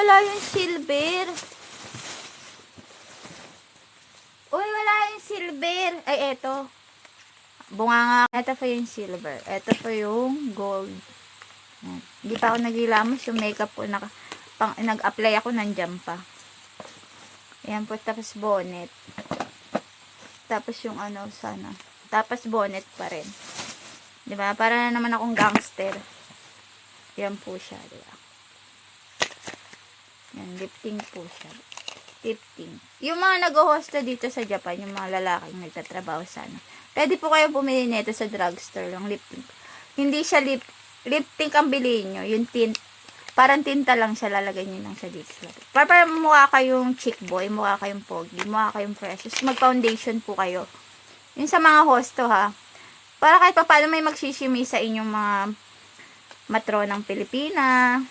wala yung silver. Uy, wala yung silver. Ay, eto. Bunganga. Eto po yung silver. Eto po yung gold. Hindi pa ako nagilamos yung makeup ko. Nag-apply ako, nandyan pa. Ayan po. Tapos bonnet. Tapos yung ano, sana. Tapos bonnet pa rin. Diba? Para na naman akong gangster. Ayan po siya. Diba? Yan, lifting po siya. Lifting. Yung mga nag-hosta dito sa Japan, yung mga lalaking nagtatrabaho sana. Pwede po kayo bumili nito sa drugstore, yung lifting. Hindi siya lifting ang bilhin nyo. Yung tint. Parang tinta lang siya, lalagay nyo lang sa dito. Para mukha kayong chick boy, mukha kayong pogi, mukha kayong precious. Mag-foundation po kayo. Yung sa mga hosto ha. Para kahit pa paano may magsishimi sa inyong mga matronang Pilipina.